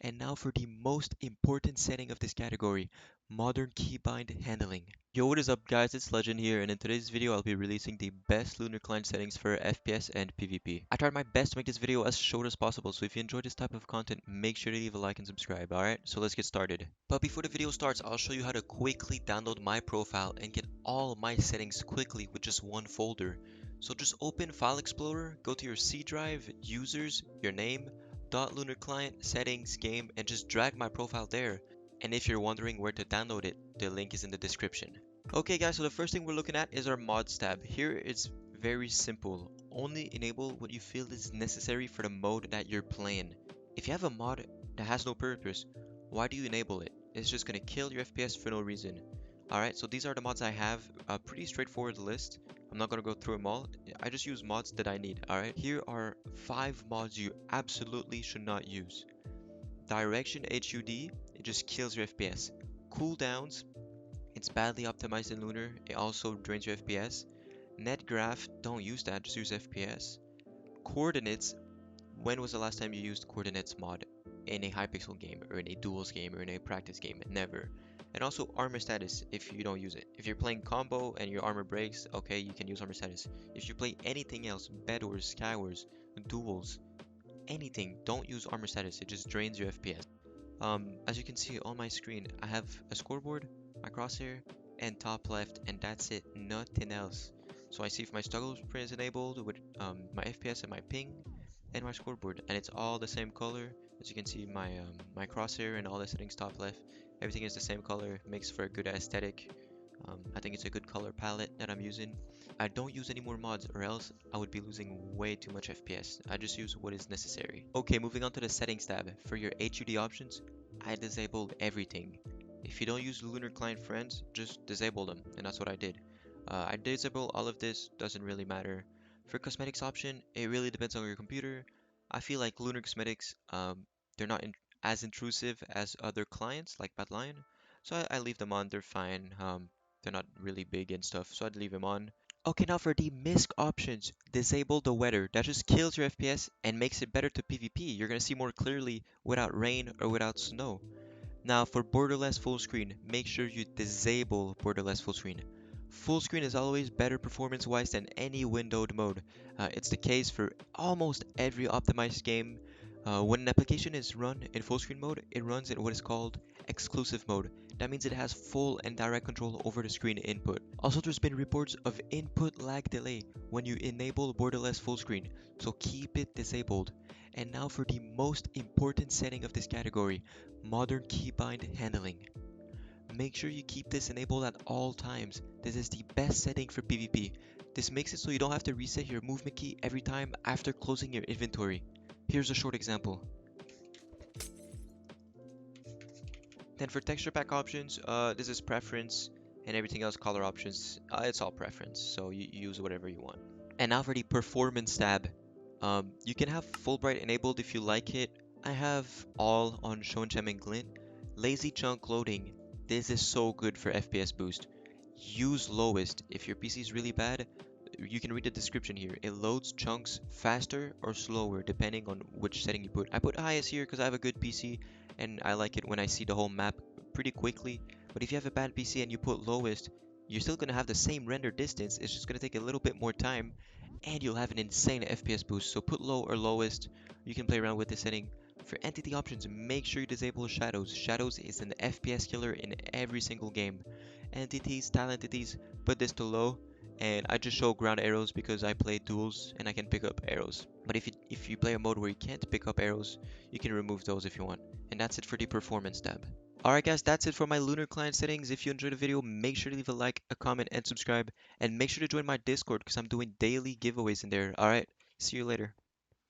And now for the most important setting of this category, modern keybind handling. Yo, what is up guys, it's Legend here, and in today's video I'll be releasing the best Lunar Client settings for FPS and PvP. I tried my best to make this video as short as possible, so if you enjoyed this type of content, make sure to leave a like and subscribe, alright? So let's get started. But before the video starts, I'll show you how to quickly download my profile and get all my settings quickly with just one folder. So just open File Explorer, go to your C drive, users, your name, Lunar Client, settings, game, and just drag my profile there. And if you're wondering where to download it, the link is in the description. Okay guys, so the first thing we're looking at is our mods tab. Here it's very simple. Only enable what you feel is necessary for the mode that you're playing. If you have a mod that has no purpose, why do you enable it? It's just gonna kill your FPS for no reason. Alright, so these are the mods I have. A pretty straightforward list. I'm not gonna go through them all. I just use mods that I need. Alright, here are 5 mods you absolutely should not use. Direction HUD, it just kills your FPS. Cooldowns, it's badly optimized in Lunar, it also drains your FPS. Net graph, don't use that, just use FPS. Coordinates, when was the last time you used coordinates mod? In a Hypixel game, or in a duels game, or in a practice game? Never. And also armor status, if you don't use it. If you're playing combo and your armor breaks, okay, you can use armor status. If you play anything else, bed wars, sky wars, duels, anything, don't use armor status, it just drains your FPS. As you can see on my screen, I have a scoreboard, my crosshair, and top left, and that's it, nothing else. So I see if my toggle sprint is enabled with my FPS and my ping and my scoreboard, and it's all the same color. As you can see, my crosshair and all the settings top left, everything is the same color, makes for a good aesthetic. I think it's a good color palette that I'm using. I don't use any more mods or else I would be losing way too much FPS. I just use what is necessary. Okay, moving on to the settings tab. For your HUD options, I disabled everything. If you don't use Lunar Client friends, just disable them, and that's what I did. I disable all of this, doesn't really matter. For cosmetics option, it really depends on your computer. I feel like Lunar cosmetics, they're not as intrusive as other clients like Bad Lion, so I leave them on, they're fine. They're not really big and stuff, so I'd leave them on. Okay, now for the Misc options, disable the weather. That just kills your FPS and makes it better to PvP. You're gonna see more clearly without rain or without snow. Now for borderless full screen, make sure you disable borderless full screen. Full screen is always better performance-wise than any windowed mode. It's the case for almost every optimized game. When an application is run in full screen mode, it runs in what is called exclusive mode. That means it has full and direct control over the screen input. Also, there's been reports of input lag delay when you enable borderless full screen, so keep it disabled. And now for the most important setting of this category, modern keybind handling. Make sure you keep this enabled at all times. This is the best setting for PvP. This makes it so you don't have to reset your movement key every time after closing your inventory. Here's a short example. Then for texture pack options, this is preference, and everything else color options, it's all preference, so you use whatever you want. And now for the performance tab. You can have full bright enabled if you like it. I have all on show and gem and glint. Lazy chunk loading. This is so good for FPS boost. Use lowest. If your PC is really bad, you can read the description here. It loads chunks faster or slower depending on which setting you put. I put highest here because I have a good PC and I like it when I see the whole map pretty quickly. But if you have a bad PC and you put lowest, you're still going to have the same render distance. It's just going to take a little bit more time and you'll have an insane FPS boost. So put low or lowest. You can play around with this setting. For entity options, make sure you disable shadows. Shadows is an FPS killer in every single game. Entities, tile entities, put this to low. And I just show ground arrows because I play duels and I can pick up arrows. But if you play a mode where you can't pick up arrows, you can remove those if you want. And that's it for the performance tab. Alright guys, that's it for my Lunar Client settings. If you enjoyed the video, make sure to leave a like, a comment, and subscribe. And make sure to join my Discord because I'm doing daily giveaways in there. Alright, see you later.